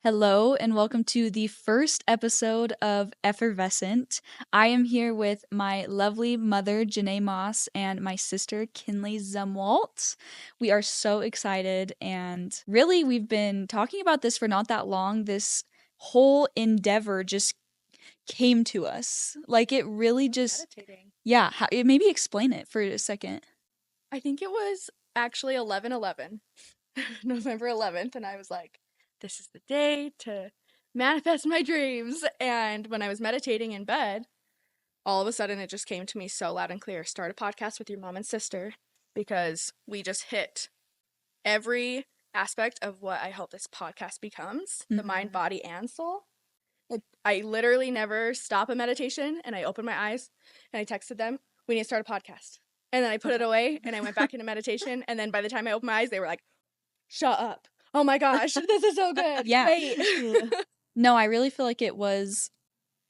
Hello, and welcome to the first episode of Effervescent. I am here with my lovely mother, Janae Moss, and my sister, Kinley Zumwalt. We are so excited, and really, we've been talking about this for not that long. This whole endeavor just came to us. Like, it really just, Meditating. yeah, maybe explain it for a second. I think it was actually 11/11, November 11th, and I was like, this is the day to manifest my dreams. And when I was meditating in bed, all of a sudden it just came to me so loud and clear. Start a podcast with your mom and sister because we just hit every aspect of what I hope this podcast becomes, the mind, body, and soul. I literally never stop a meditation, and I opened my eyes and I texted them, we need to start a podcast. And then I put it away and I went back into meditation. And then by the time I opened my eyes, they were like, shut up. Oh my gosh, this is so good. Yeah. Wait. No, I really feel like it was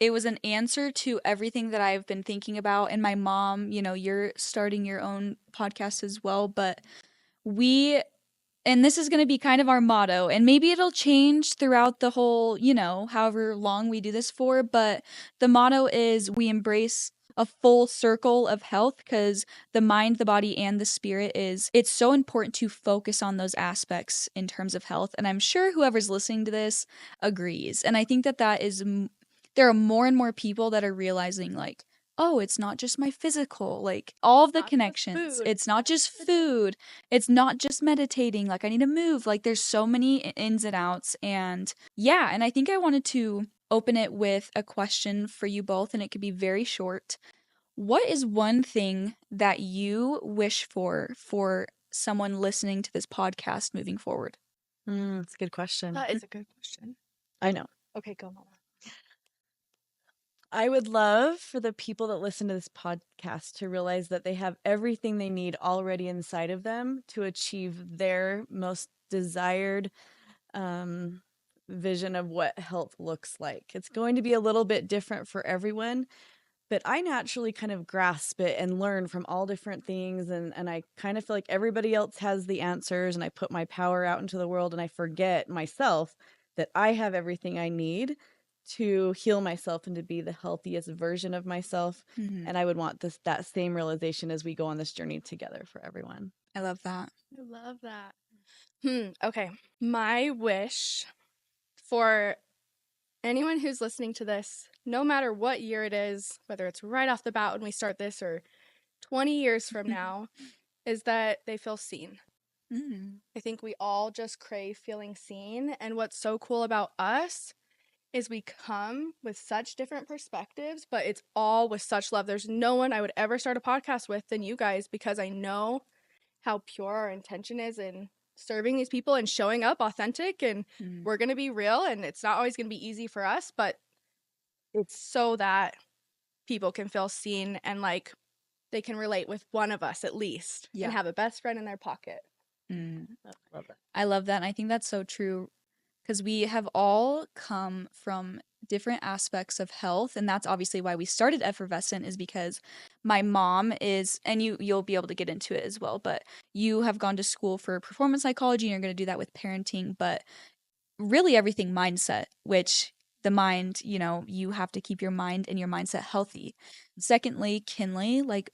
an answer to everything that I've been thinking about. And my mom, you're starting your own podcast as well, but and this is going to be kind of our motto, and maybe it'll change throughout the whole, however long we do this for, but the motto is we embrace a full circle of health because the mind, the body, and the spirit it's so important to focus on those aspects in terms of health. And I'm sure whoever's listening to this agrees. And I think that is there are more and more people that are realizing, like, oh, it's not just my physical, like all of the Not just connections. food. It's not just food. It's not just meditating. Like, I need to move. Like, there's so many ins and outs. And yeah, and I think I wanted to open it with a question for you both, and it could be very short. What is one thing that you wish for someone listening to this podcast moving forward? That's a good question. That is a good question. I know. Okay, go, Mama. I would love for the people that listen to this podcast to realize that they have everything they need already inside of them to achieve their most desired vision of what health looks like. It's going to be a little bit different for everyone, but I naturally kind of grasp it and learn from all different things. And I kind of feel like everybody else has the answers, and I put my power out into the world, and I forget myself that I have everything I need to heal myself and to be the healthiest version of myself. Mm-hmm. And I would want that same realization as we go on this journey together for everyone. I love that. I love that. Okay. My wish for anyone who's listening to this, no matter what year it is, whether it's right off the bat when we start this or 20 years from now, is that they feel seen. I think we all just crave feeling seen. And what's so cool about us is we come with such different perspectives, but it's all with such love. There's no one I would ever start a podcast with than you guys, because I know how pure our intention is in serving these people and showing up authentic, and we're going to be real, and it's not always going to be easy for us, but it's so that people can feel seen and like they can relate with one of us at least, and have a best friend in their pocket. I love that. I love that. And I think that's so true, because we have all come from different aspects of health, and that's obviously why we started Effervescent, is because my mom is, and you'll be able to get into it as well, but you have gone to school for performance psychology, and you're going to do that with parenting, but really everything mindset, which the mind, you have to keep your mind and your mindset healthy. Secondly, Kinley, like,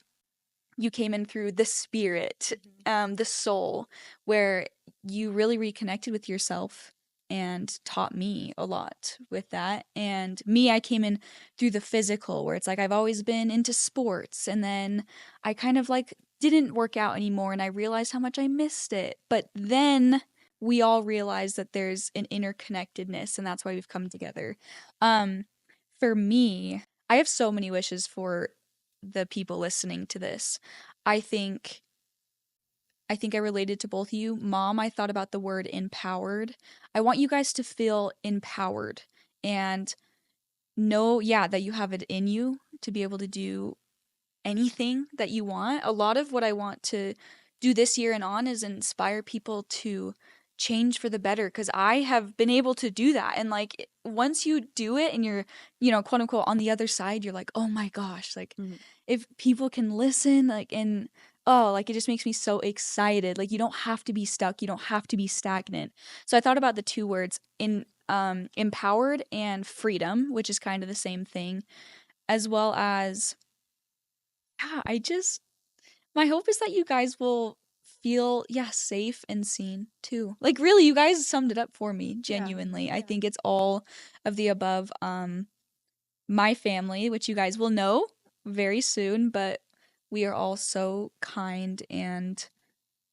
you came in through the spirit, the soul, where you really reconnected with yourself and taught me a lot with that. And me, I came in through the physical, where it's like I've always been into sports, and then I kind of like didn't work out anymore, and I realized how much I missed it. But then we all realized that there's an interconnectedness, and that's why we've come together. For me, I have so many wishes for the people listening to this. I think I related to both of you. Mom, I thought about the word empowered. I want you guys to feel empowered and know, that you have it in you to be able to do anything that you want. A lot of what I want to do this year and on is inspire people to change for the better, because I have been able to do that. And like, once you do it and you're, quote unquote, on the other side, you're like, oh my gosh, like, if people can listen, like, and oh, like, it just makes me so excited. Like, you don't have to be stuck, you don't have to be stagnant. So I thought about the two words in empowered and freedom, which is kind of the same thing, as well as, yeah, my hope is that you guys will feel, yeah, safe and seen too. Like, really, you guys summed it up for me, genuinely. I think it's all of the above. My family, which you guys will know very soon, but we are all so kind and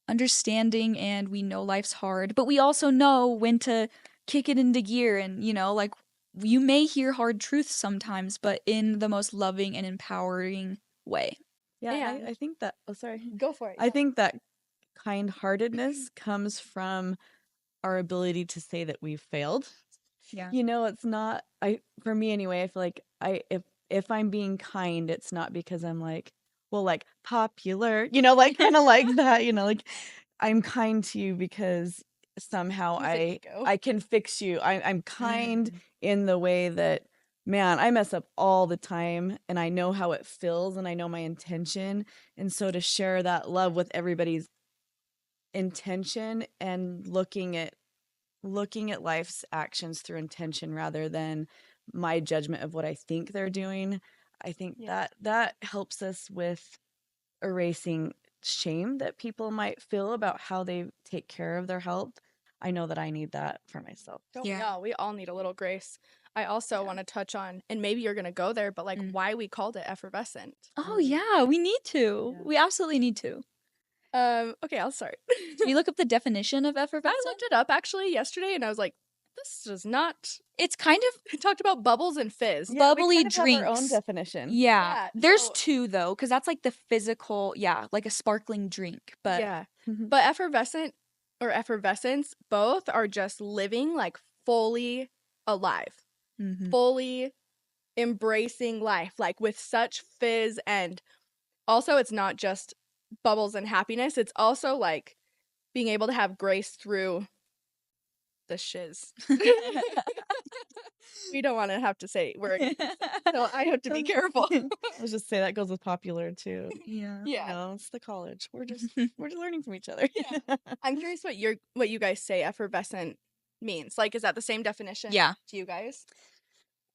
understanding, and we know life's hard, but we also know when to kick it into gear. And, like, you may hear hard truths sometimes, but in the most loving and empowering way. Yeah, Yeah. I think that, oh, sorry. Go for it. I think that kind-heartedness comes from our ability to say that we've failed. Yeah. It's not, for me anyway, I feel like if I'm being kind, it's not because I'm like, well, like popular, like kind of like that, like I'm kind to you because somehow Use an ego. I can fix you. I'm kind in the way that, man, I mess up all the time and I know how it feels and I know my intention. And so to share that love with everybody's intention and looking at life's actions through intention rather than my judgment of what I think they're doing, I think that helps us with erasing shame that people might feel about how they take care of their health. I know that I need that for myself. Don't we all? We all need a little grace. I also want to touch on, and maybe you're going to go there, but like why we called it Effervescent. Oh, yeah, we need to. Yeah. We absolutely need to. Okay, I'll start. Did you look up the definition of I effervescent? looked it up actually yesterday, and I was like, this does not. It's kind of It talked about bubbles and fizz. Yeah, we bubbly kind of have drinks. our own definition. Yeah. Yeah, There's so- two though, because that's like the physical, like a sparkling drink. But Yeah, but effervescent or effervescence, both are just living like fully alive, fully embracing life, like with such fizz. And also, it's not just bubbles and happiness, it's also like being able to have grace through the shiz. We don't want to have to say we're so I have to be careful. Let's just say that goes with popular too. yeah. Yeah. It's the college. We're just learning from each other. Yeah. I'm curious what you guys say effervescent means. Like, is that the same definition Yeah. to you guys?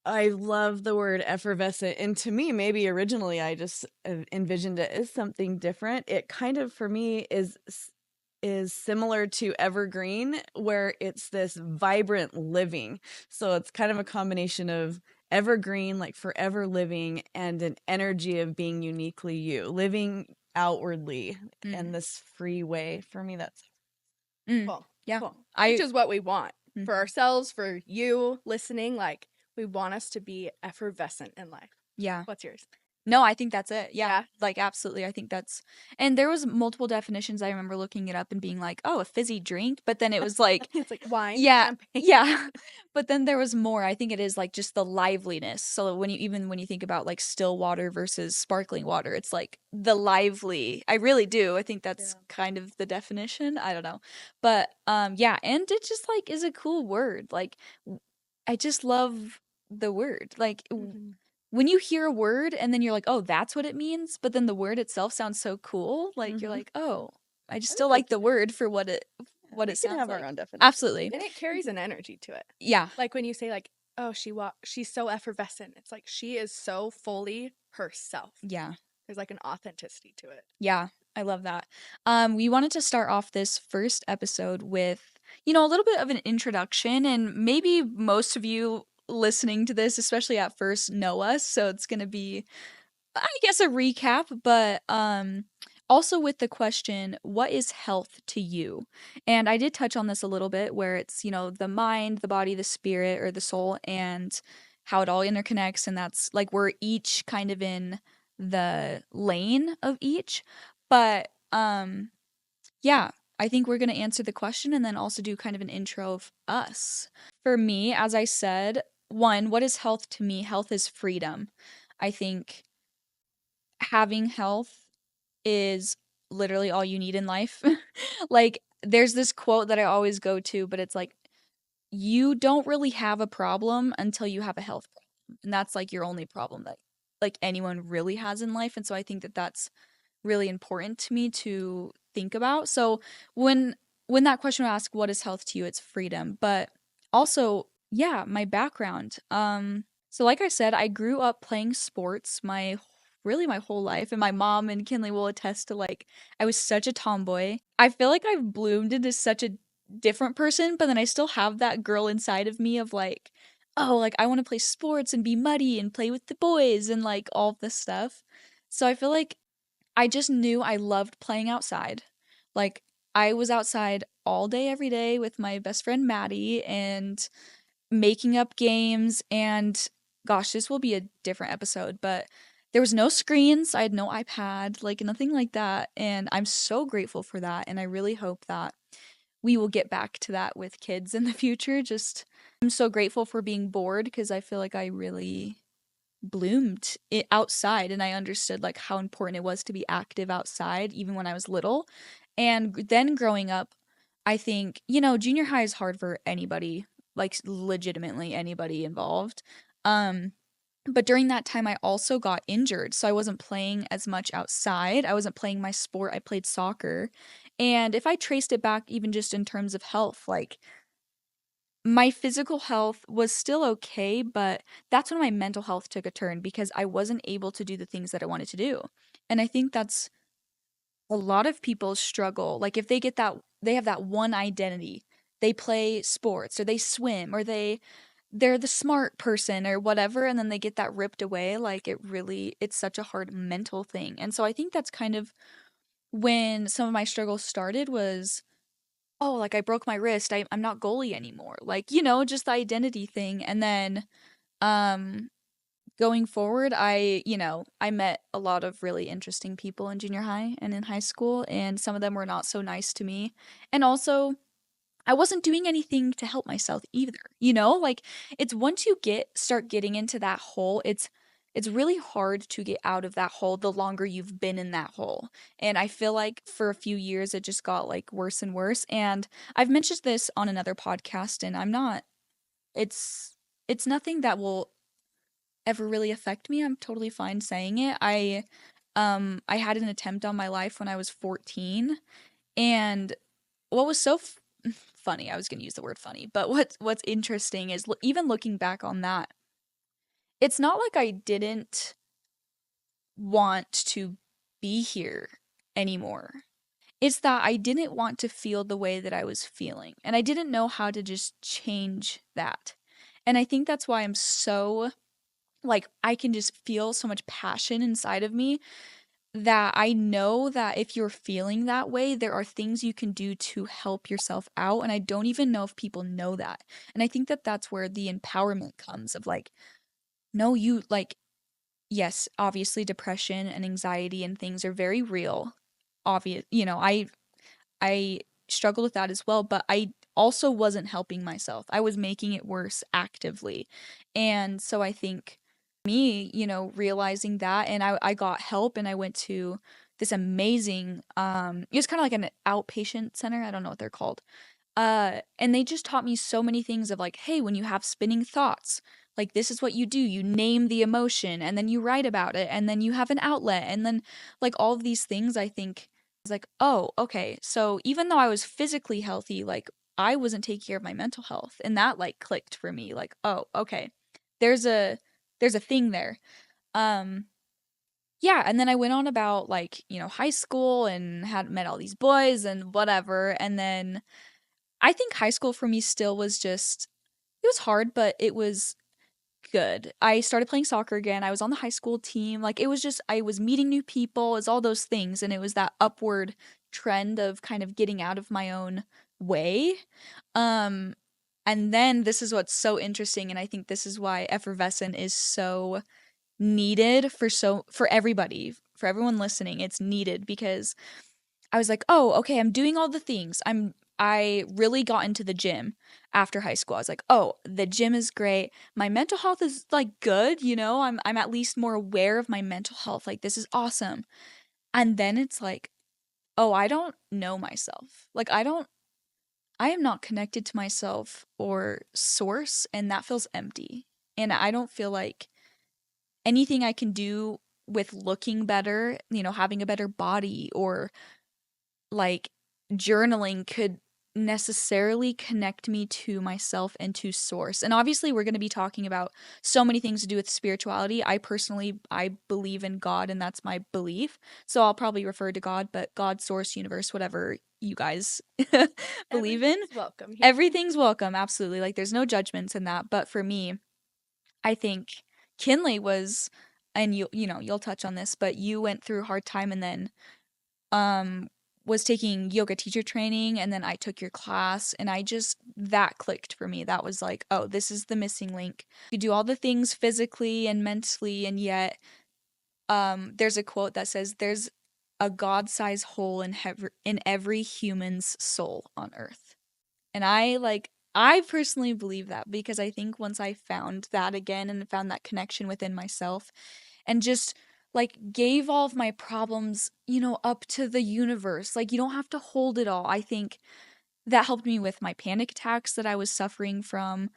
I love the word effervescent. And to me, maybe originally I just envisioned it as something different. It kind of, for me, is similar to evergreen, where it's this vibrant living. So it's kind of a combination of evergreen, like forever living, and an energy of being uniquely you, living outwardly in this free way. For me, that's Cool. Yeah. Cool. Which is what we want for ourselves, for you listening. Like, we want us to be effervescent in life. Yeah. What's yours? No, I think that's it. Yeah. Yeah. Like, absolutely. I think that's, and there was multiple definitions. I remember looking it up and being like, oh, a fizzy drink. But then it was like, It's like wine. yeah, champagne. yeah. But then there was more. I think it is like just the liveliness. So when you think about like still water versus sparkling water, it's like the lively. I really do. I think that's kind of the definition. I don't know. But yeah, and it just like is a cool word. Like, I just love the word. Like, when you hear a word and then you're like, oh, that's what it means, but then the word itself sounds so cool. Like, you're like, oh, I just still like the word for what it sounds have like. our own definition. Absolutely. And it carries an energy to it. Yeah. Like when you say like, oh, she's so effervescent. It's like she is so fully herself. Yeah. There's like an authenticity to it. Yeah. I love that. We wanted to start off this first episode with, a little bit of an introduction, and maybe most of you listening to this, especially at first, know us, so it's going to be, I guess, a recap, but also with the question, what is health to you? And I did touch on this a little bit, where it's, the mind, the body, the spirit, or the soul, and how it all interconnects, and that's like we're each kind of in the lane of each. But yeah, I think we're going to answer the question and then also do kind of an intro of us. For me, as I said, one, what is health to me? Health is freedom. I think having health is literally all you need in life. Like, there's this quote that I always go to, but it's like, you don't really have a problem until you have a health problem. And that's like your only problem that like anyone really has in life. And so I think that that's really important to me to think about. So when that question will ask, what is health to you? It's freedom. But also yeah, my background. So like I said, I grew up playing sports my whole life, and my mom and Kinley will attest to, like, I was such a tomboy. I feel like I've bloomed into such a different person, but then I still have that girl inside of me of like, oh, like I want to play sports and be muddy and play with the boys and like all of this stuff. So I feel like I just knew I loved playing outside. Like I was outside all day every day with my best friend Maddie and making up games, and gosh, this will be a different episode, but there was no screens, I had no iPad, like nothing like that, and I'm so grateful for that, and I really hope that we will get back to that with kids in the future. Just I'm so grateful for being bored because I feel like I really bloomed it outside, and I understood like how important it was to be active outside even when I was little. And then growing up, I think, junior high is hard for anybody, like legitimately anybody involved. Um but during that time I also got injured, so I wasn't playing as much outside. I wasn't playing my sport. I played soccer. And if I traced it back even just in terms of health, like my physical health was still okay, but that's when my mental health took a turn because I wasn't able to do the things that I wanted to do. And I think that's a lot of people struggle. Like if they have that one identity. They play sports or they swim or they're the smart person or whatever, and then they get that ripped away. Like it's such a hard mental thing. And so I think that's kind of when some of my struggles started was, oh, like I broke my wrist. I'm not goalie anymore. Like, just the identity thing. And then um going forward, I met a lot of really interesting people in junior high and in high school, and some of them were not so nice to me. And also, I wasn't doing anything to help myself either. Like it's once you start getting into that hole, it's really hard to get out of that hole the longer you've been in that hole. And I feel like for a few years it just got like worse and worse. And I've mentioned this on another podcast, and it's nothing that will ever really affect me. I'm totally fine saying it. I had an attempt on my life when I was 14, and what was so funny, I was going to use the word funny, but what's interesting is even looking back on that, it's not like I didn't want to be here anymore. It's that I didn't want to feel the way that I was feeling, and I didn't know how to just change that. And I think that's why I'm so like I can just feel so much passion inside of me that I know that if you're feeling that way, there are things you can do to help yourself out. And I don't even know if people know that. And I think that that's where the empowerment comes of like, no, you like, yes, obviously depression and anxiety and things are very real. Obvious, I struggled with that as well, but I also wasn't helping myself. I was making it worse actively. And so I think me, realizing that, and I got help, and I went to this amazing it was kind of like an outpatient center. I don't know what they're called. And they just taught me so many things of like, hey, when you have spinning thoughts, like this is what you do. You name the emotion and then you write about it and then you have an outlet and then like all of these things. I think was like, oh, okay. So even though I was physically healthy, like I wasn't taking care of my mental health, and that like clicked for me. Like, oh, okay. There's a there's a thing there. Um yeah, and then I went on about like, high school and had met all these boys and whatever, and then I think high school for me still was just it was hard, but it was good. I started playing soccer again. I was on the high school team. Like it was just I was meeting new people, it's all those things, and it was that upward trend of kind of getting out of my own way. Um and then this is what's so interesting, and I think this is why Effervescent is so needed for everybody, for everyone listening. It's needed because I was like, "Oh, okay, I'm doing all the things. I really got into the gym after high school. I was like, "Oh, the gym is great. My mental health is like good, I'm at least more aware of my mental health. Like this is awesome." And then it's like, "Oh, I don't know myself. Like I am not connected to myself or source, and that feels empty. And I don't feel like anything I can do with looking better, having a better body or like journaling could necessarily connect me to myself and to source. And obviously we're going to be talking about so many things to do with spirituality. I believe in God, and that's my belief. So I'll probably refer to God, but God, source, universe, whatever you guys believe in. Everything's welcome here. Everything's welcome, absolutely. Like there's no judgments in that. But for me, I think Kinley was, and you'll touch on this, but you went through a hard time and then was taking yoga teacher training, and then I took your class, and that clicked for me. That was like, oh, this is the missing link. You do all the things physically and mentally, and yet there's a quote that says there's a God-sized hole in every human's soul on earth. And I personally believe that, because I think once I found that again and found that connection within myself and just like gave all of my problems, up to the universe, like you don't have to hold it all. I think that helped me with my panic attacks that I was suffering from.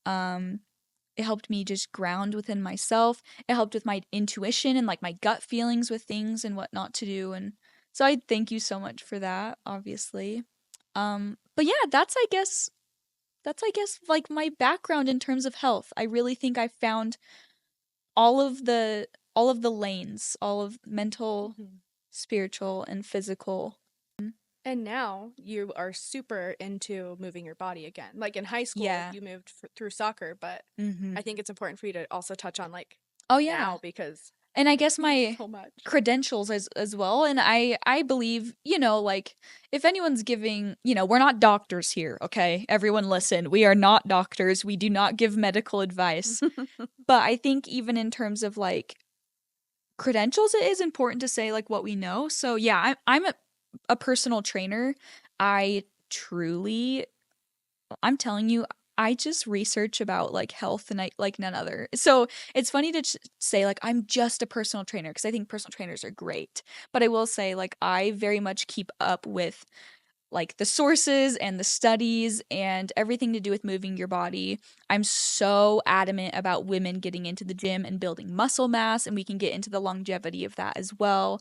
It helped me just ground within myself. It helped with my intuition and like my gut feelings with things and what not to do. And so I thank you so much for that, obviously. But yeah, that's like my background in terms of health. I really think I found all of the lanes, all of mental, spiritual, and physical. And now you are super into moving your body again. Like in high school, Yeah. you moved through soccer, but I think it's important for you to also touch on like Oh yeah. now, because And I guess my so much credentials as well. And I believe, like if anyone's giving, we're not doctors here, okay? Everyone listen, we are not doctors. We do not give medical advice. But I think even in terms of like credentials, it is important to say like what we know. So yeah, I'm a personal trainer. I'm telling you, I just research about like health and I like none other. So it's funny to say like I'm just a personal trainer, because I think personal trainers are great. But I will say like I very much keep up with like the sources and the studies and everything to do with moving your body. I'm so adamant about women getting into the gym and building muscle mass, and we can get into the longevity of that as well.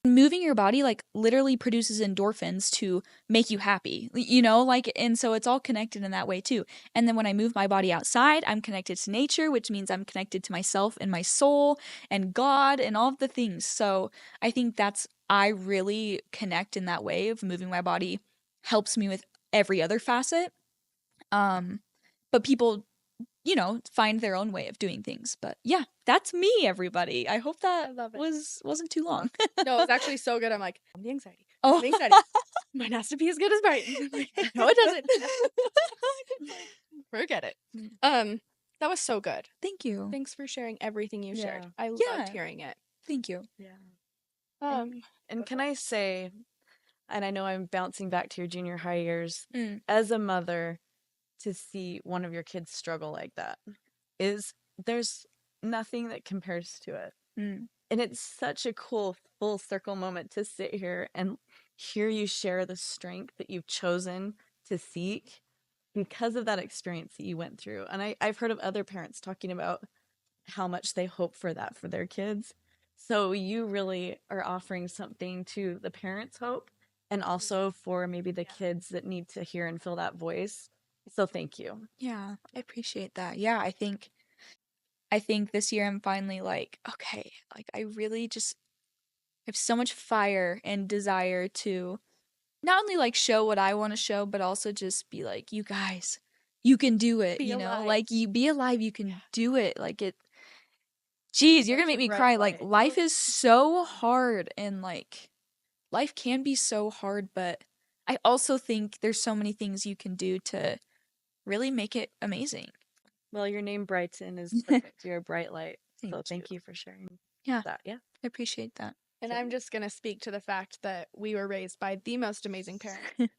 Moving your body like literally produces endorphins to make you happy, like, and so it's all connected in that way too. And then when I move my body outside, I'm connected to nature, which means I'm connected to myself and my soul and God and all of the things. So I think I really connect in that way of moving my body helps me with every other facet. But people, find their own way of doing things. But yeah, that's me, everybody. I hope that I love it. wasn't too long. No, it was actually so good. I'm like, the anxiety. Oh. The anxiety. Might not to be as good as Brighton. No, it doesn't. Forget it. That was so good. Thank you. Thanks for sharing everything you shared. Yeah. I loved hearing it. Thank you. Yeah. And can I say, and I know I'm bouncing back to your junior high years, as a mother, to see one of your kids struggle like that there's nothing that compares to it. And it's such a cool full circle moment to sit here and hear you share the strength that you've chosen to seek because of that experience that you went through. And I've heard of other parents talking about how much they hope for that for their kids. So you really are offering something to the parents' hope, and also for maybe the kids that need to hear and feel that voice. So thank you. Yeah, I appreciate that. Yeah, I think this year I'm finally like, okay, like I really just have so much fire and desire to not only like show what I want to show, but also just be like, you guys, you can do it, Be alive. like you be alive, you can do it. Like geez, you're gonna make me cry. Like life is so hard, and like life can be so hard, but I also think there's so many things you can do to really make it amazing. Well, your name Brighton is perfect. You're a bright light. Thank you for sharing that. Yeah. I appreciate that. And I'm just going to speak to the fact that we were raised by the most amazing parents,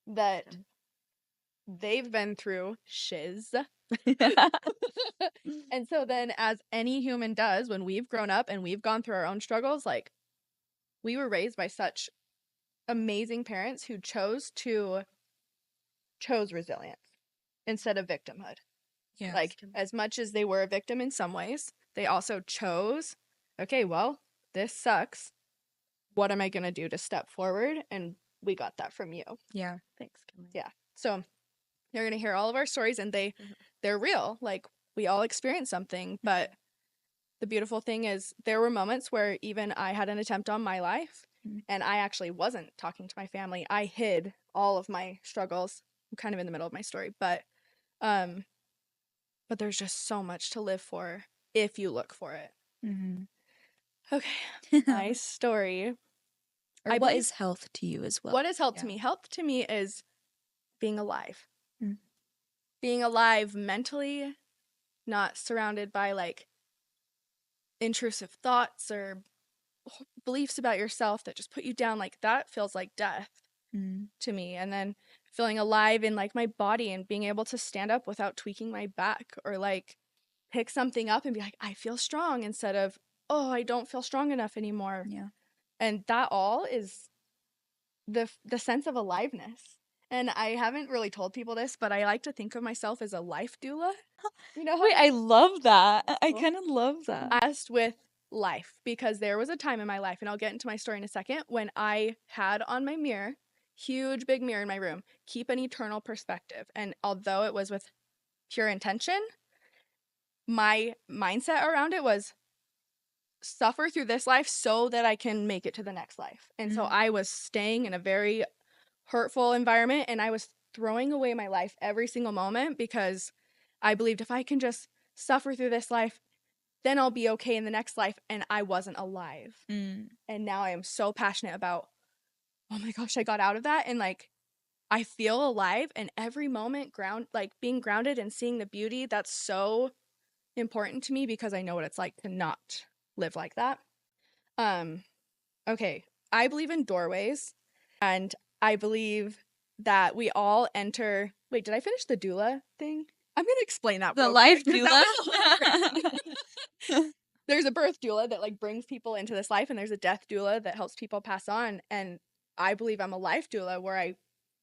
that they've been through shiz. And so then, as any human does, when we've grown up and we've gone through our own struggles, like we were raised by such amazing parents who chose resilience instead of victimhood. Yeah. Like, as much as they were a victim in some ways, they also chose, okay, well, this sucks. What am I going to do to step forward and we got that from you. Yeah. Thanks, Kinley. Yeah. So you're going to hear all of our stories, and they're real. Like, we all experience something, but the beautiful thing is there were moments where even I had an attempt on my life, and I actually wasn't talking to my family. I hid all of my struggles. I'm kind of in the middle of my story, but there's just so much to live for if you look for it. Mm-hmm. Okay, my story. Or I what believe- is health to you as well? What is health to Yeah. me? Health to me is being alive. Mm. Being alive mentally, not surrounded by like intrusive thoughts or beliefs about yourself that just put you down. Like, that feels like death to me. And then feeling alive in like my body and being able to stand up without tweaking my back, or like pick something up and be like, I feel strong, instead of, oh, I don't feel strong enough anymore. Yeah. And that all is the sense of aliveness. And I haven't really told people this, but I like to think of myself as a life doula. You know, Wait, I love that. I Cool. kind of love that. asked with life, because there was a time in my life, and I'll get into my story in a second, when I had on my mirror, huge big mirror in my room, keep an eternal perspective. And although it was with pure intention, my mindset around it was suffer through this life so that I can make it to the next life. And so I was staying in a very hurtful environment, and I was throwing away my life every single moment, because I believed if I can just suffer through this life, then I'll be okay in the next life. And I wasn't alive. And now I am so passionate about, oh my gosh, I got out of that. And like, I feel alive, and every moment being grounded and seeing the beauty, that's so important to me, because I know what it's like to not live like that. Okay. I believe in doorways, and I believe that we all enter. Wait, did I finish the doula thing? I'm going to explain that. The real life quick, 'cause doula? that was- There's a birth doula that like brings people into this life, and there's a death doula that helps people pass on. And I believe I'm a life doula, where I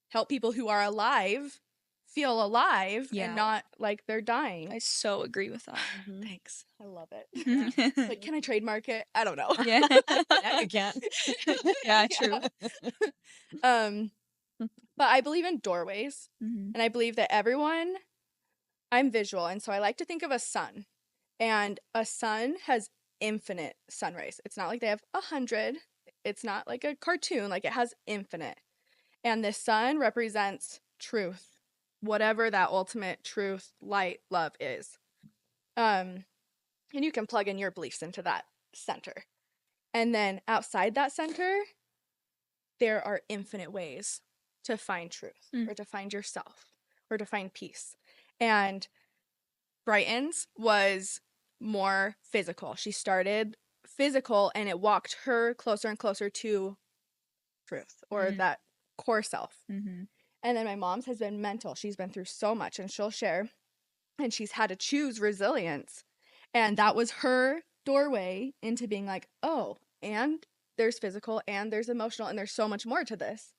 help people who are alive feel alive and not like they're dying. I so agree with that. Thanks. I love it. Like, can I trademark it? I don't know. Yeah. Yeah, you can. Yeah, true. But I believe in doorways, and I believe that I'm visual, and so I like to think of a sun. And a sun has infinite sun rays. It's not like they have 100. It's not like a cartoon. Like, it has infinite. And the sun represents truth, whatever that ultimate truth, light, love is. And you can plug in your beliefs into that center. And then outside that center, there are infinite ways to find truth, or to find yourself, or to find peace. And Brighton's was more physical. She started physical, and it walked her closer and closer to truth, or that core self. And then my mom's has been mental. She's been through so much, and she'll share, and she's had to choose resilience. And that was her doorway into being like, oh, and there's physical, and there's emotional, and there's so much more to this.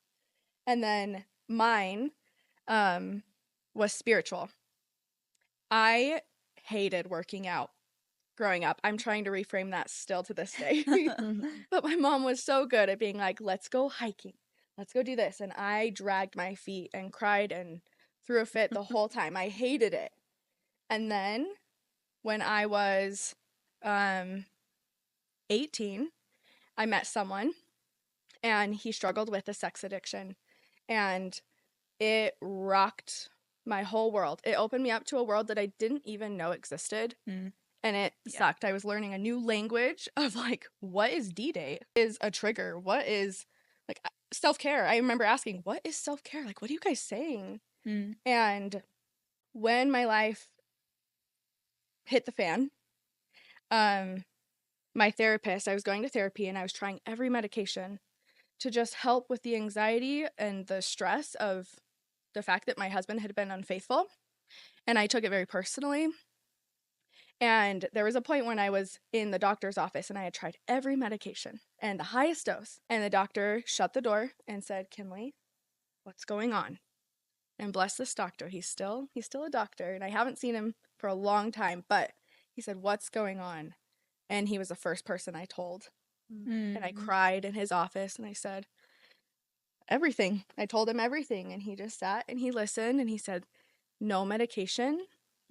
And then mine was spiritual. I hated working out growing up. I'm trying to reframe that still to this day. But my mom was so good at being like, let's go hiking. Let's go do this. And I dragged my feet and cried and threw a fit the whole time. I hated it. And then when I was 18, I met someone, and he struggled with a sex addiction. And it rocked my whole world. It opened me up to a world that I didn't even know existed. And it sucked. I was learning a new language of like, what is D-Day? Is a trigger? What is like self-care? I remember asking, what is self-care? Like, what are you guys saying? And when my life hit the fan, my therapist, I was going to therapy, and I was trying every medication to just help with the anxiety and the stress of the fact that my husband had been unfaithful. And I took it very personally. And there was a point when I was in the doctor's office, and I had tried every medication and the highest dose. And the doctor shut the door and said, Kinley, what's going on? And bless this doctor. He's still a doctor, and I haven't seen him for a long time, but he said, what's going on? And he was the first person I told. And I cried in his office, and I said, everything. I told him everything, and he just sat and he listened, and he said, no medication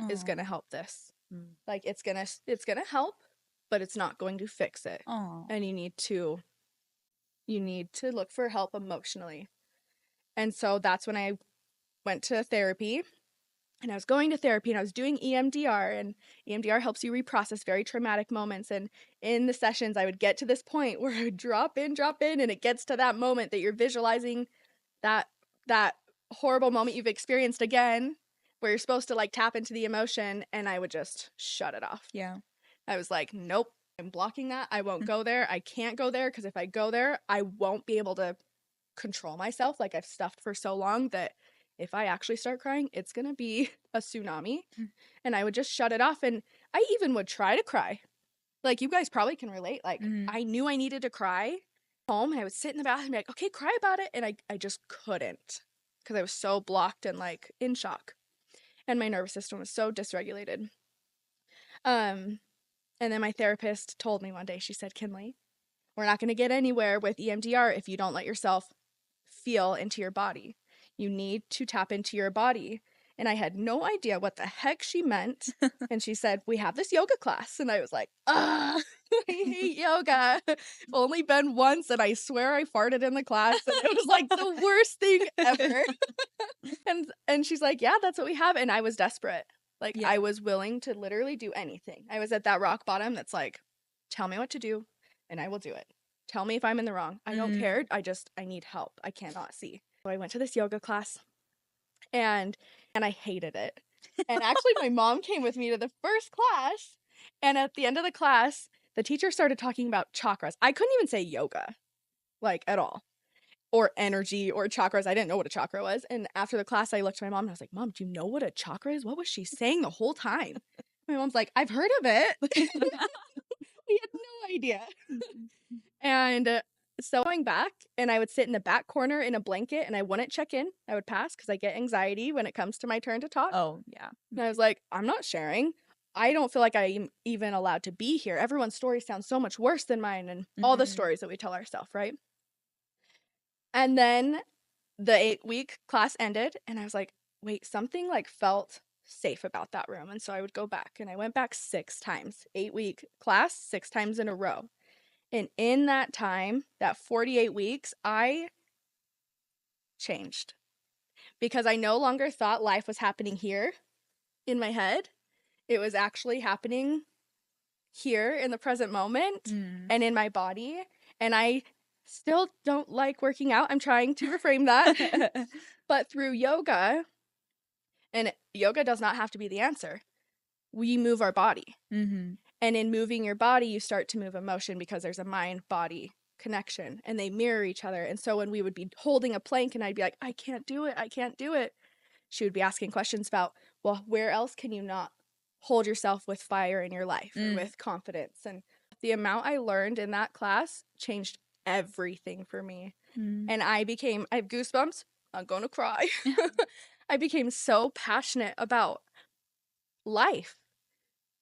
is Aw. going to help this. Mm. Like, it's going to help, but it's not going to fix it. Aw. And you need to look for help emotionally. And so that's when I went to therapy. And I was going to therapy and I was doing EMDR, and EMDR helps you reprocess very traumatic moments. And in the sessions, I would get to this point where I would drop in, and it gets to that moment that you're visualizing that horrible moment you've experienced again, where you're supposed to like tap into the emotion, and I would just shut it off. Yeah. I was like, nope, I'm blocking that. I won't go there. I can't go there, because if I go there, I won't be able to control myself. Like, I've stuffed for so long that if I actually start crying, it's going to be a tsunami. And I would just shut it off. And I even would try to cry. Like, you guys probably can relate. Like, I knew I needed to cry. Home, I would sit in the bathroom and be like, okay, cry about it. And I just couldn't, because I was so blocked and like in shock. And my nervous system was so dysregulated. And then my therapist told me one day, she said, Kinley, we're not going to get anywhere with EMDR if you don't let yourself feel into your body. You need to tap into your body. And I had no idea what the heck she meant. And she said, we have this yoga class. And I was like, I hate yoga. Only been once, and I swear I farted in the class. And it was like the worst thing ever. And she's like, yeah, that's what we have. And I was desperate. Like, Yeah. I was willing to literally do anything. I was at that rock bottom that's like, tell me what to do, and I will do it. Tell me if I'm in the wrong. I don't care. I need help. I cannot see. So I went to this yoga class, and I hated it. And actually, my mom came with me to the first class, and at the end of the class, the teacher started talking about chakras. I couldn't even say yoga, like, at all, or energy or chakras. I didn't know what a chakra was. And after the class, I looked at my mom and I was like, Mom, do you know what a chakra is? What was she saying the whole time? My mom's like, I've heard of it. We had no idea. And so going back, and I would sit in the back corner in a blanket, and I wouldn't check in. I would pass, because I get anxiety when it comes to my turn to talk. Oh, yeah. And I was like, I'm not sharing. I don't feel like I'm even allowed to be here. Everyone's story sounds so much worse than mine, and all the stories that we tell ourselves, right? And then the 8-week class ended, and I was like, wait, something like felt safe about that room. And so I would go back, and I went back 6 times. 8-week class, 6 times in a row. And in that time, that 48 weeks, I changed, because I no longer thought life was happening here in my head. It was actually happening here in the present moment and in my body. And I still don't like working out. I'm trying to reframe that. But through yoga, and yoga does not have to be the answer, we move our body. And in moving your body, you start to move emotion, because there's a mind-body connection, and they mirror each other. And so when we would be holding a plank and I'd be like, I can't do it, she would be asking questions about, well, where else can you not hold yourself with fire in your life or with confidence? And the amount I learned in that class changed everything for me. And I have goosebumps. I'm going to cry. I became so passionate about life,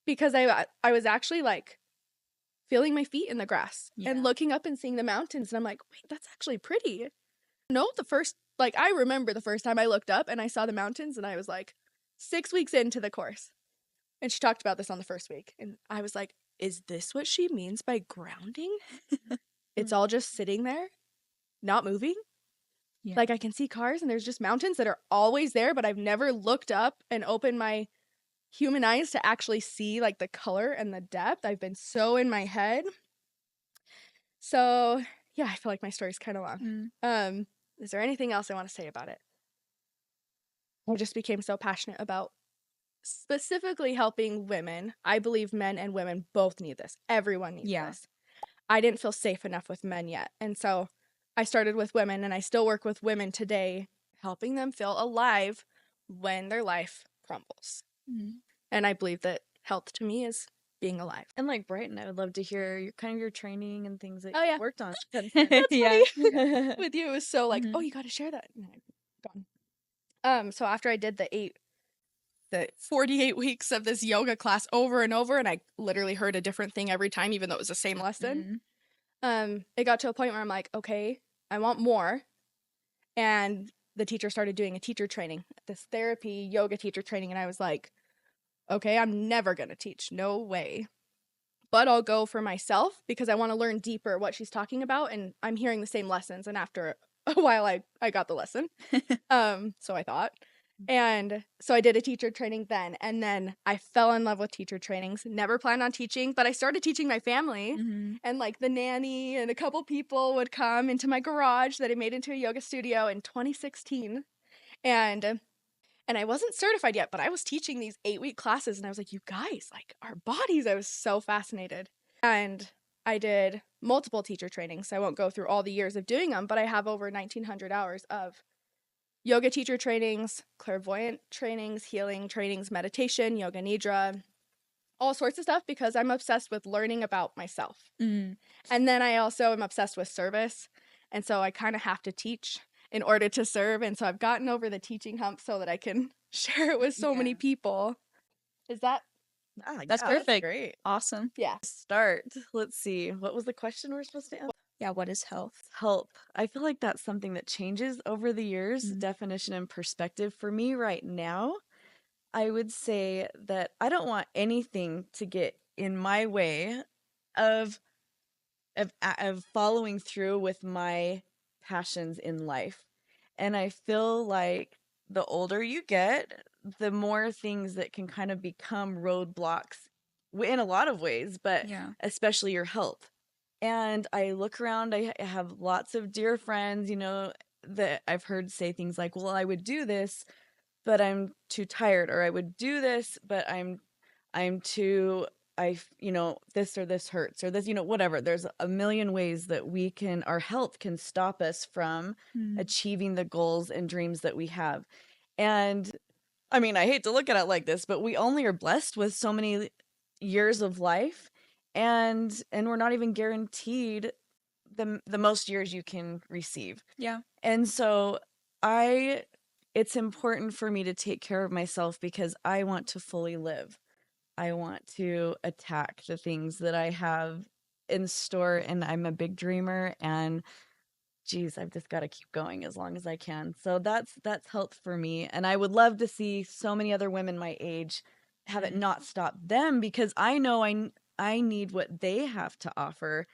because I was actually like feeling my feet in the grass and looking up and seeing the mountains. And I'm like, wait, that's actually pretty. I remember the first time I looked up and I saw the mountains, and I was like 6 weeks into the course. And she talked about this on the first week. And I was like, is this what she means by grounding? It's all just sitting there, not moving. Yeah. Like, I can see cars and there's just mountains that are always there, but I've never looked up and opened my human eyes to actually see like the color and the depth. I've been so in my head. So yeah, I feel like my story's kind of long. Is there anything else I want to say about it? I just became so passionate about specifically helping women. I believe men and women both need this. Everyone needs this. I didn't feel safe enough with men yet. And so I started with women, and I still work with women today, helping them feel alive when their life crumbles. And I believe that health to me is being alive. And like Brighton, I would love to hear your training and things that you worked on. That's funny. With you, it was so like, oh, you got to share that. And I'm gone. So after I did the 48 weeks of this yoga class over and over, and I literally heard a different thing every time, even though it was the same lesson. It got to a point where I'm like, okay, I want more. And the teacher started doing a teacher training, this therapy yoga teacher training. And I was like, okay, I'm never going to teach. No way. But I'll go for myself because I want to learn deeper what she's talking about. And I'm hearing the same lessons. And after a while, I got the lesson. So I thought. And so I did a teacher training then. And then I fell in love with teacher trainings. Never planned on teaching, but I started teaching my family. Mm-hmm. And like the nanny and a couple people would come into my garage that I made into a yoga studio in 2016. And I wasn't certified yet, but I was teaching these 8-week classes and I was like, you guys, like our bodies, I was so fascinated. And I did multiple teacher trainings. So I won't go through all the years of doing them, but I have over 1,900 hours of yoga teacher trainings, clairvoyant trainings, healing trainings, meditation, yoga nidra, all sorts of stuff because I'm obsessed with learning about myself. Mm-hmm. And then I also am obsessed with service. And so I kind of have to teach in order to serve. And so I've gotten over the teaching hump so that I can share it with so many people. Is that? That's perfect. Great. Awesome. Yeah. Start. Let's see. What was the question we're supposed to answer? Yeah, what is health? Health. I feel like that's something that changes over the years, Mhm. definition and perspective. For me right now, I would say that I don't want anything to get in my way of of following through with my passions in life. And I feel like the older you get, the more things that can kind of become roadblocks in a lot of ways, but Yeah. especially your health. And I look around, I have lots of dear friends, that I've heard say things like, well, I would do this, but I'm too tired, or I would do this, but I'm too, this or this hurts or this, whatever. There's a million ways that our health can stop us from Mm-hmm. achieving the goals and dreams that we have. And I mean, I hate to look at it like this, but we only are blessed with so many years of life, and we're not even guaranteed the most years you can receive. Yeah. And so it's important for me to take care of myself because I want to fully live. I want to attack the things that I have in store, and I'm a big dreamer, and geez, I've just got to keep going as long as I can. So that's health for me, and I would love to see so many other women my age have it not stop them, because I know I need what they have to offer.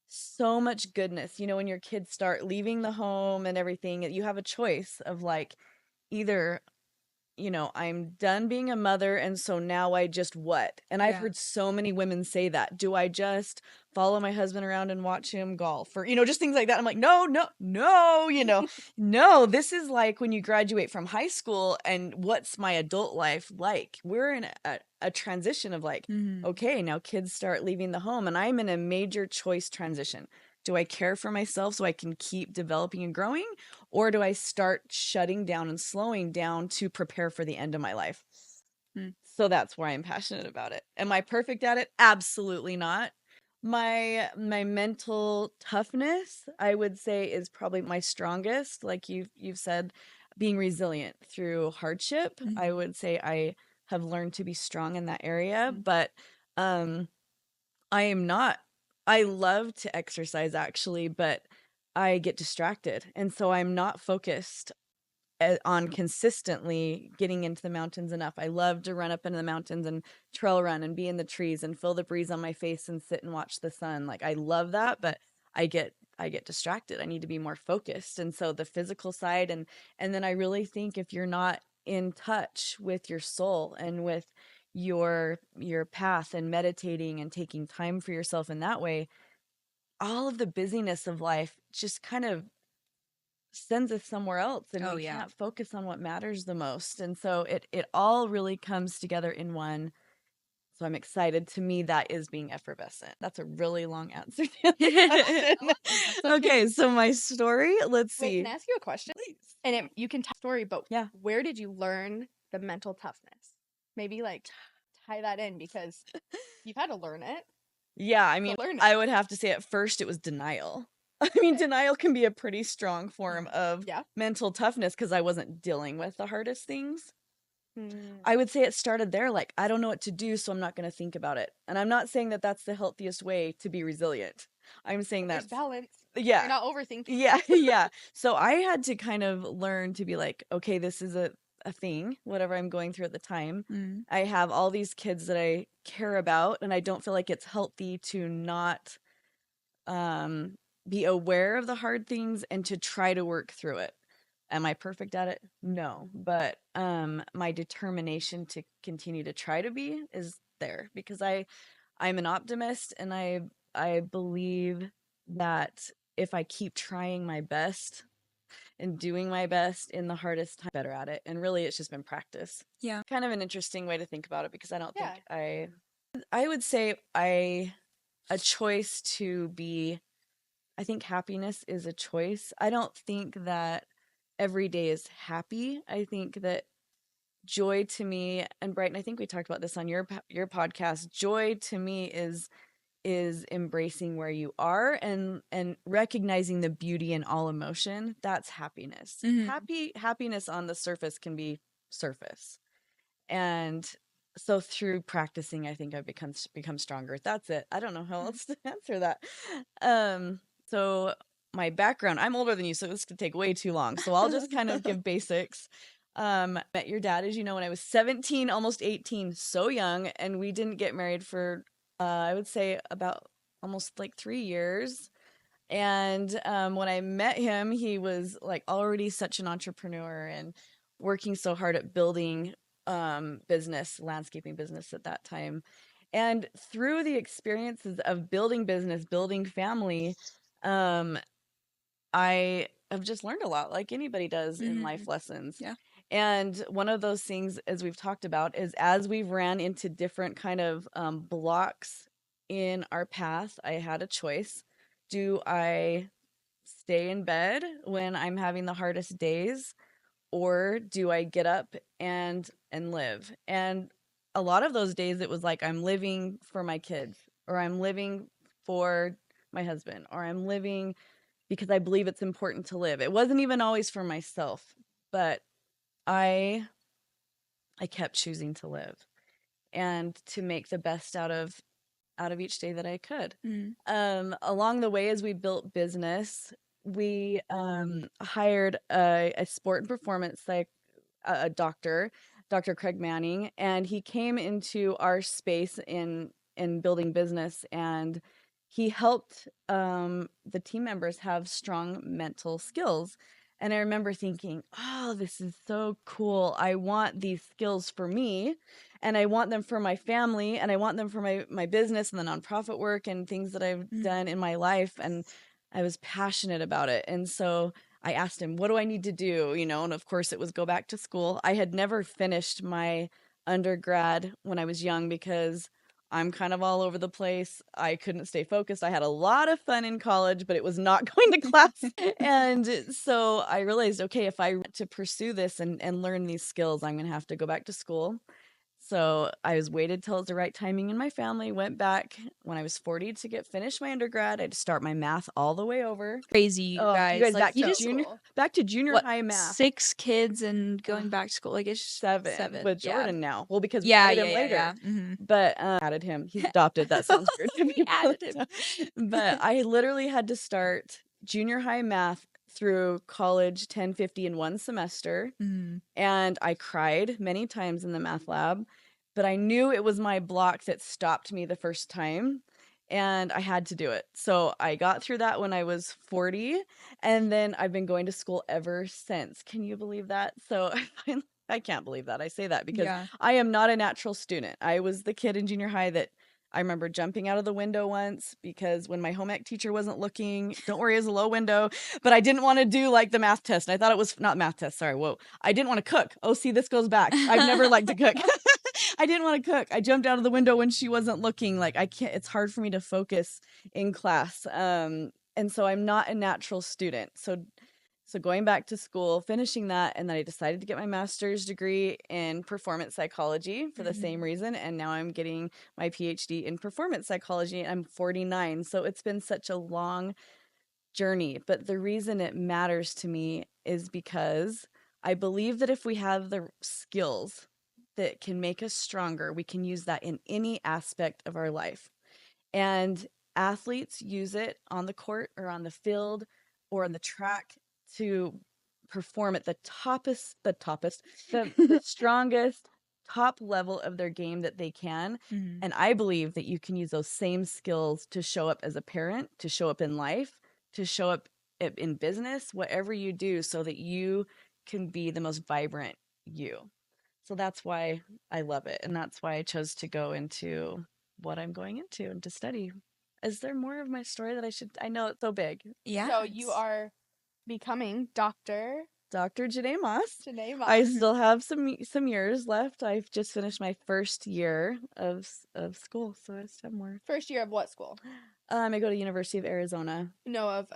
So much goodness, when your kids start leaving the home and everything, you have a choice of like, either I'm done being a mother, and so now I just what? And I've Yeah. heard so many women say that. Do I just follow my husband around and watch him golf? Or, just things like that. I'm like, no, no. This is like when you graduate from high school, and what's my adult life like? We're in a transition of like, Mm-hmm. okay, now kids start leaving the home, and I'm in a major choice transition. Do I care for myself so I can keep developing and growing? Or do I start shutting down and slowing down to prepare for the end of my life? So that's why I'm passionate about it. Am I perfect at it? Absolutely not. My mental toughness, I would say, is probably my strongest. Like you've said, being resilient through hardship. Mm-hmm. I would say I have learned to be strong in that area, but I am not. I love to exercise actually, but I get distracted. And so I'm not focused on consistently getting into the mountains enough. I love to run up into the mountains and trail run and be in the trees and feel the breeze on my face and sit and watch the sun. Like I love that, but I get distracted. I need to be more focused. And so the physical side, and then I really think if you're not in touch with your soul and with your path and meditating and taking time for yourself in that way, all of the busyness of life just kind of sends us somewhere else, and Oh, we yeah. can't focus on what matters the most. And so it all really comes together in one. So I'm excited. To me, that is being effervescent. That's a really long answer to the question. Okay, so my story, let's Wait, see. can I ask you a question? Please. And you can tell a story, but Yeah. where did you learn the mental toughness? Maybe like tie that in because you've had to learn it. Yeah, I mean, learn it. I would have to say at first it was denial. I mean, denial can be a pretty strong form of Yeah. mental toughness because I wasn't dealing with the hardest things. Mm. I would say it started there, like, I don't know what to do, so I'm not going to think about it. And I'm not saying that that's the healthiest way to be resilient. I'm saying There's that's balance. yeah. You're not overthinking. Yeah, yeah. So I had to kind of learn to be like, okay, this is a thing, whatever I'm going through at the time. Mm. I have all these kids that I care about, and I don't feel like it's healthy to not um, be aware of the hard things and to try to work through it. Am I perfect at it? No, but my determination to continue to try to be is there because I'm an optimist, and I believe that if I keep trying my best and doing my best in the hardest time, better at it. And really, it's just been practice. Yeah. Kind of an interesting way to think about it because I don't think Yeah. I would say a choice to be. I think happiness is a choice. I don't think that every day is happy. I think that joy to me, and Brighton, I think we talked about this on your podcast. Joy to me is embracing where you are and recognizing the beauty in all emotion. That's happiness. Mhm. Happiness on the surface can be surface. And so through practicing, I think I've become stronger. That's it. I don't know how else to answer that. So my background, I'm older than you, so this could take way too long. So I'll just kind of give basics. Met your dad, as you know, when I was 17, almost 18, so young, and we didn't get married for I would say about almost like 3 years. And when I met him, he was like already such an entrepreneur and working so hard at building business, landscaping business at that time. And through the experiences of building business, building family, um, I have just learned a lot, like anybody does in life lessons. Yeah. And one of those things, as we've talked about, is as we've ran into different kind of blocks in our path, I had a choice. Do I stay in bed when I'm having the hardest days, or do I get up and live? And a lot of those days, it was like I'm living for my kids, or I'm living for my husband, or I'm living because I believe it's important to live. It wasn't even always for myself, but I kept choosing to live and to make the best out of each day that I could. Mm. Along the way, as we built business, we hired a sport and performance a doctor, Dr. Craig Manning, and he came into our space in building business, and he helped the team members have strong mental skills. And I remember thinking, oh, this is so cool. I want these skills for me, and I want them for my family, and I want them for my business and the nonprofit work and things that I've done in my life. And I was passionate about it. And so I asked him, what do I need to do? And of course it was go back to school. I had never finished my undergrad when I was young because I'm kind of all over the place. I couldn't stay focused. I had a lot of fun in college, but it was not going to class. And so I realized, okay, if I want to pursue this and learn these skills, I'm going to have to go back to school. So I was waited till it was the right timing in my family, went back when I was 40 to finish my undergrad. I had to start my math all the way over. Crazy, you Oh, guys. you guys, Like, back to junior what, high math. 6 kids and going back to school. Like, it's just Seven with Yeah. Jordan now. Well, because we Yeah, added him yeah, later. yeah. Mhm. But added him. He's adopted. That sounds weird to me. Added him. But I literally had to start junior high math through college 1050 in one semester. Mhm. And I cried many times in the math lab, but I knew it was my block that stopped me the first time, and I had to do it. So I got through that when I was 40, and then I've been going to school ever since. Can you believe that? So I can't believe that. I say that because Yeah. I am not a natural student. I was the kid in junior high that I remember jumping out of the window once because when my home ec teacher wasn't looking, don't worry, it was a low window, but I didn't want to do like the math test. And I thought it was not math test. Sorry. Whoa. I didn't want to cook. Oh, see, this goes back. I've never liked to cook. I didn't want to cook. I jumped out of the window when she wasn't looking. Like I can't, it's hard for me to focus in class. And so I'm not a natural student. So going back to school, finishing that, and then I decided to get my master's degree in performance psychology for the same reason. And now I'm getting my PhD in performance psychology. I'm 49. So it's been such a long journey. But the reason it matters to me is because I believe that if we have the skills that can make us stronger, we can use that in any aspect of our life. And athletes use it on the court or on the field or on the track to perform at the the strongest top level of their game that they can. Mhm. And I believe that you can use those same skills to show up as a parent, to show up in life, to show up in business, whatever you do, so that you can be the most vibrant you. So that's why I love it. And that's why I chose to go into what I'm going into and to study. Is there more of my story that I know it's so big. Yeah. So you are becoming Dr. Dr. Janae Moss. Janae I Moss. still have some years left. I've just finished my first year of school, so I just have more. First year of what school? I go to University of Arizona. No, of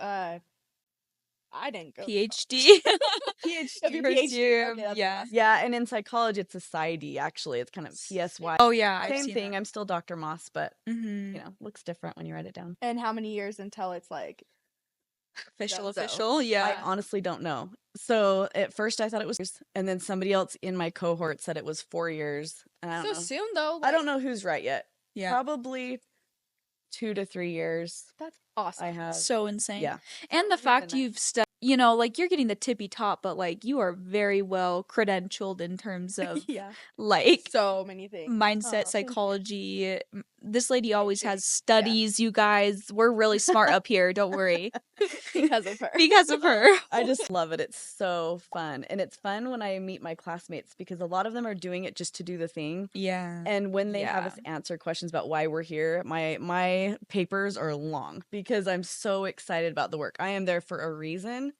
I didn't go. PhD. PhD. Of your First PhD. year of- Okay, that's yeah. awesome. Yeah, and in psychology, it's a PsyD, actually. It's kind of PSY. Oh yeah, I've Same seen thing. that. I'm still Dr. Moss, but, Mhm. looks different when you write it down. And how many years until it's like Official, So- official. I Yeah. honestly don't know. So at first I thought it was years, and then somebody else in my cohort said it was 4 years. And I don't so know. soon though? I don't know who's right yet. Yeah. Probably 2 to 3 years. That's awesome. I have. So insane. Yeah. And the It's fact been nice. you've like you're getting the tippy top, but like you are very well credentialed in terms of Yeah. like So many things. mindset, Oh, thank you. psychology. This lady always has Coaching. studies, you guys. We're really smart up here, don't worry. Because of her. Because of her. I just love it. It's so fun. And it's fun when I meet my classmates because a lot of them are doing it just to do the thing. Yeah. And when they have Yeah. us answer questions about why we're here, my papers are long because I'm so excited about the work. I am there for a reason.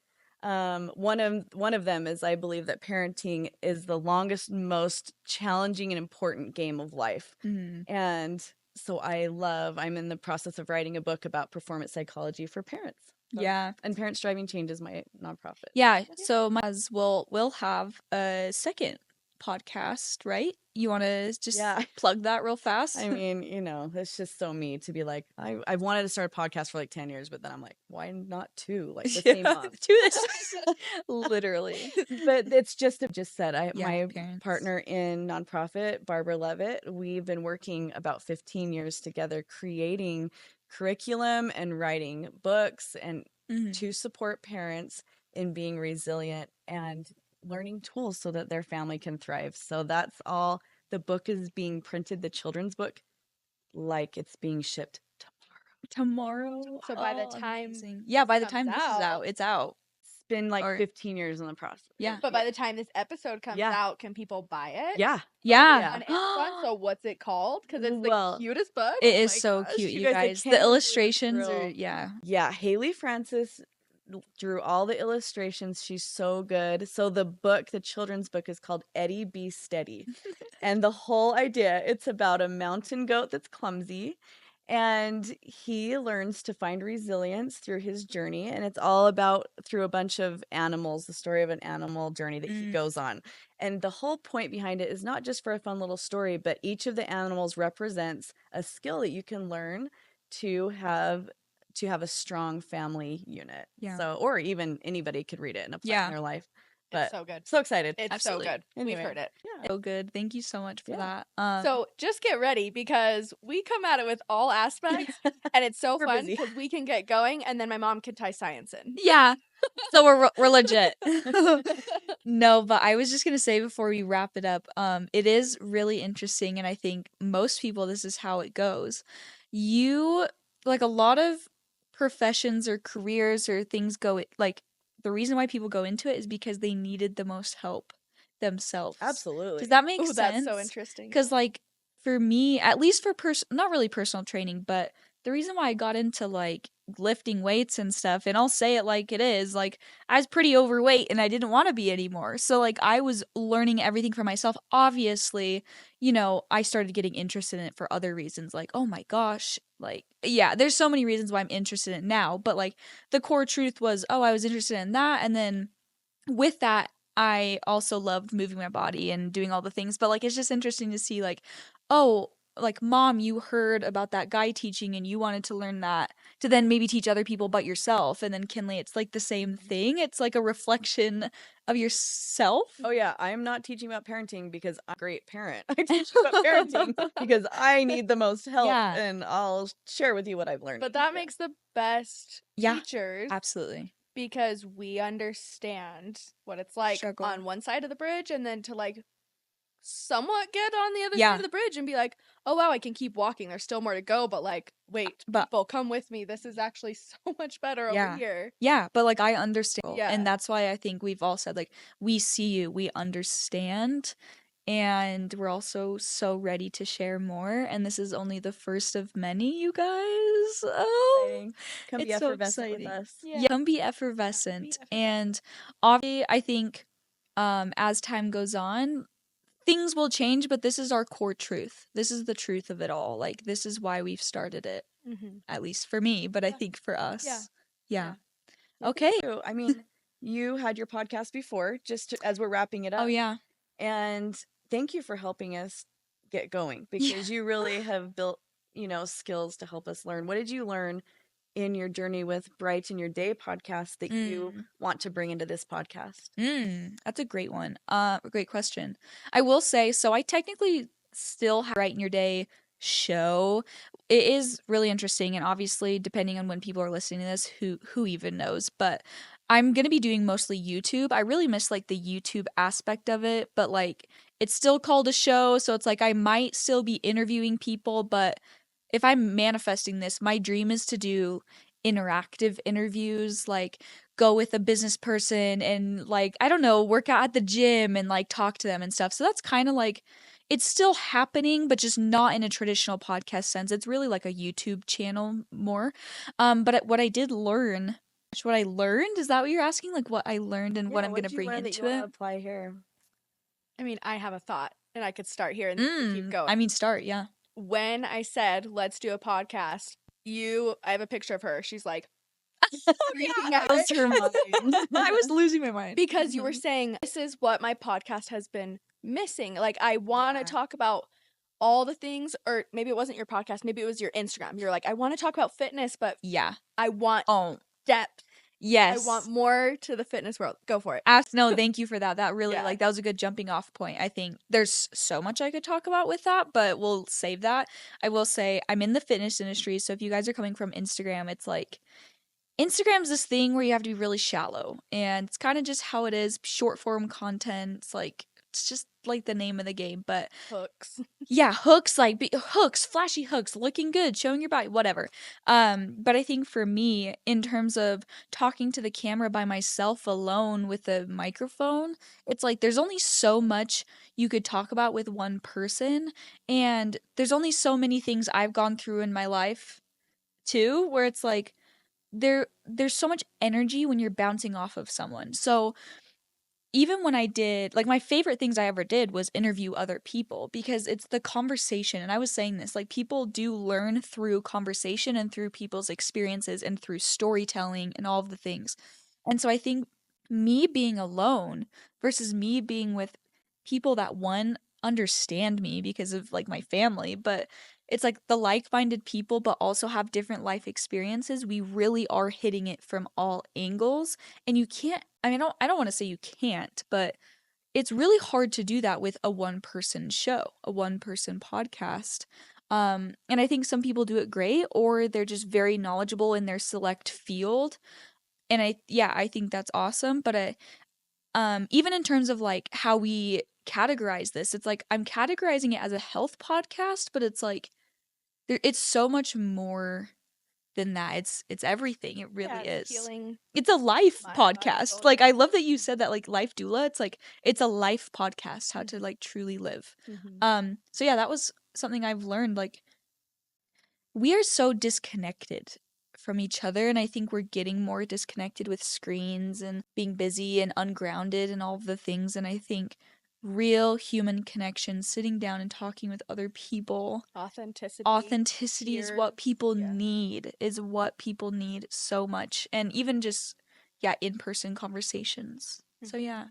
One of them is I believe that parenting is the longest, most challenging and important game of life. Mhm. And so I'm in the process of writing a book about performance psychology for parents. So- Yeah. And Parents Driving Change is my nonprofit. Yeah. So we'll have a second podcast, right? You want to just Yeah. plug that real fast? I mean, it's just so me to be like, I've wanted to start a podcast for like 10 years, but then I'm like, why not two? Like the same month. Do this. Literally. But it's just said, Yeah, my parents. partner in nonprofit, Barbara Levitt, we've been working about 15 years together creating curriculum and writing books and Mhm. to support parents in being resilient and learning tools so that their family can thrive. So that's all. The book is being printed, the children's book, like it's being shipped Tomorrow. So by the Oh, time amazing. Yeah, by the comes time this is out, it's out. It's been like Or- 15 years in the process. Yeah. But by the time this episode comes Yeah. out, can people buy it? Yeah. Yeah. On Amazon. So what's it called? Because it's the Well, cutest book. It Oh is my so gosh. cute, you you guys, I guys. can't The believe it's illustrations are, real. yeah. Yeah, Haley Francis drew all the illustrations. She's so good. So the children's book is called Eddie Be Steady. And the whole idea, it's about a mountain goat that's clumsy and he learns to find resilience through his journey, and it's all about through a bunch of animals, the story of an animal journey that he goes on. And the whole point behind it is not just for a fun little story, but each of the animals represents a skill that you can learn to have a strong family unit. Yeah. So, or even anybody could read it and apply it Yeah. in their life. It's But so good. so excited. It's Absolutely. so good. Anyway. We've heard it. Yeah. So good. Thank you so much for Yeah. that. So just get ready because we come at it with all aspects, and it's so We're fun busy. because we can get going, and then my mom can tie science in. yeah. So we're legit. No, but I was just gonna say before we wrap it up, it is really interesting, and I think most people this is how it goes. You like a lot of professions or careers or things like the reason why people go into it is because they needed the most help themselves. Absolutely. Does that make Ooh, sense? that's so interesting. Because, like, for me, at least for not really personal training, but the reason why I got into like lifting weights and stuff, and I'll say it like it is, like, I was pretty overweight and I didn't want to be anymore. So, like, I was learning everything for myself. Obviously, I started getting interested in it for other reasons. Like, oh my gosh, like, yeah, there's so many reasons why I'm interested in it now. But, like, the core truth was, oh, I was interested in that. And then with that, I also loved moving my body and doing all the things. But, like, it's just interesting to see, like, oh, like, Mom, you heard about that guy teaching and you wanted to learn that to then maybe teach other people but yourself. And then Kinley, it's like the same thing. It's like a reflection of yourself. Oh yeah, I am not teaching about parenting because I'm a great parent. I teach about parenting because I need the most help, Yeah. and I'll share with you what I've learned. But that makes the best Yeah, teachers absolutely. because we understand what it's like Struggle. on one side of the bridge, and then to like somewhat get on the other Yeah. side of the bridge and be like, oh wow, I can keep walking. There's still more to go, but like, wait, But- people, come with me. This is actually so much better over here. Yeah, but like I understand. Yeah. And that's why I think we've all said, like, we see you, we understand, and we're also so ready to share more. And this is only the first of many, you guys. Oh, Exciting. Come be it's so effervescent with exciting. us. Yeah, come be effervescent. And obviously, I think as time goes on, things will change, but this is our core truth. This is the truth of it all. Like, this is why we've started it, at least for me, but I think for us. Yeah. Okay. True. I mean, you had your podcast before, as we're wrapping it up. Oh, yeah. And thank you for helping us get going, because you really have built, skills to help us learn. What did you learn in your journey with Brighton Your Day podcast that you want to bring into this podcast? That's a great one. Great question. I will say, so I technically still have Brighten Your Day show. It is really interesting, and obviously, depending on when people are listening to this, who even knows? But I'm gonna be doing mostly YouTube. I really miss like the YouTube aspect of it, but like it's still called a show, so it's like I might still be interviewing people, but if I'm manifesting this, my dream is to do interactive interviews, like go with a business person and like, I don't know, work out at the gym and like talk to them and stuff. So that's kind of like, it's still happening, but just not in a traditional podcast sense. It's really like a YouTube channel more. But what I did learn, what I learned, is that what you're asking? Like what I learned and what I'm going to bring into it? Apply here. I mean, I have a thought, and I could start here and keep going. I mean, start, yeah. When I said, let's do a podcast, I have a picture of her. She's like, freaking out. Lost her mind. I was losing my mind. Because you were saying, this is what my podcast has been missing. Like, I want to talk about all the things, or maybe it wasn't your podcast, maybe it was your Instagram. You're like, I want to talk about fitness, but I want depth. Yes. I want more to the fitness world. Go for it. No, thank you for that. That really, like, that was a good jumping off point. I think there's so much I could talk about with that, but we'll save that. I will say I'm in the fitness industry, so if you guys are coming from Instagram, it's like, Instagram's this thing where you have to be really shallow, and it's kind of just how it is. Short form content, it's just like the name of the game, but hooks. Yeah, hooks, like hooks, flashy hooks, looking good, showing your body, whatever. But I think for me, in terms of talking to the camera by myself alone with a microphone, it's like there's only so much you could talk about with one person, and there's only so many things I've gone through in my life too, where it's like there's so much energy when you're bouncing off of someone. So even when I did, like, my favorite things I ever did was interview other people, because it's the conversation. And I was saying this, like, people do learn through conversation and through people's experiences and through storytelling and all of the things. And so I think me being alone versus me being with people that, one, understand me because of like my family, but it's like the like-minded people but also have different life experiences, we really are hitting it from all angles. And you can't, I mean, I don't want to say you can't, but it's really hard to do that with a one-person show, a one-person podcast. And I think some people do it great, or they're just very knowledgeable in their select field. And I think that's awesome. But even in terms of like how we categorize this, it's like I'm categorizing it as a health podcast, but it's like it's so much more than that. It's everything. It really is. Healing. It's a life podcast. Like, I love that you said that, like, life doula. It's like it's a life podcast, how to like truly live. So yeah, that was something I've learned. Like, we are so disconnected from each other, and I think we're getting more disconnected with screens and being busy and ungrounded and all of the things. And I think real human connection, sitting down and talking with other people, authenticity is what people need, so much. And even just in-person conversations. So yeah,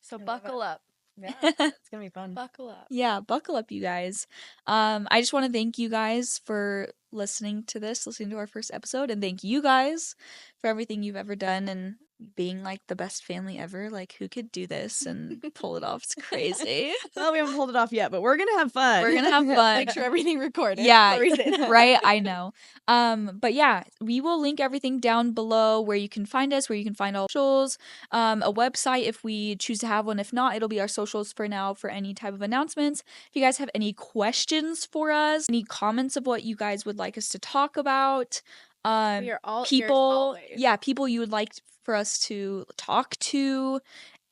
so buckle up. Yeah, it's gonna be fun. Buckle up. Yeah, buckle up, you guys. I just want to thank you guys for listening to our first episode, and thank you guys for everything you've ever done and being like the best family ever. Like, who could do this and pull it off? It's crazy. Well, we haven't pulled it off yet, but we're gonna have fun. We're gonna have fun. Make sure everything recorded. Yeah, before we say that. right. I know. But yeah, we will link everything down below where you can find us, where you can find all socials, a website if we choose to have one. If not, it'll be our socials for now for any type of announcements. If you guys have any questions for us, any comments of what you guys would like us to talk about, We are all ears people, always. yeah, people you would like for us to talk to,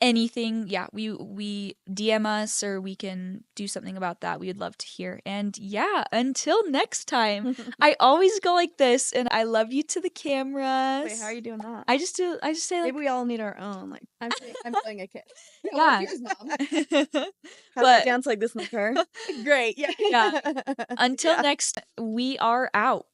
anything, yeah, we DM us or we can do something about that. We would love to hear. And yeah, until next time. I always go like this, and I love you to the cameras. Wait, how are you doing that? I just say like, Maybe we all need our own. Like, I'm playing a kid. Yeah. Here's Mom. how But- to dance like this in the car. Great. Yeah. Yeah. Until Yeah. next, we are out.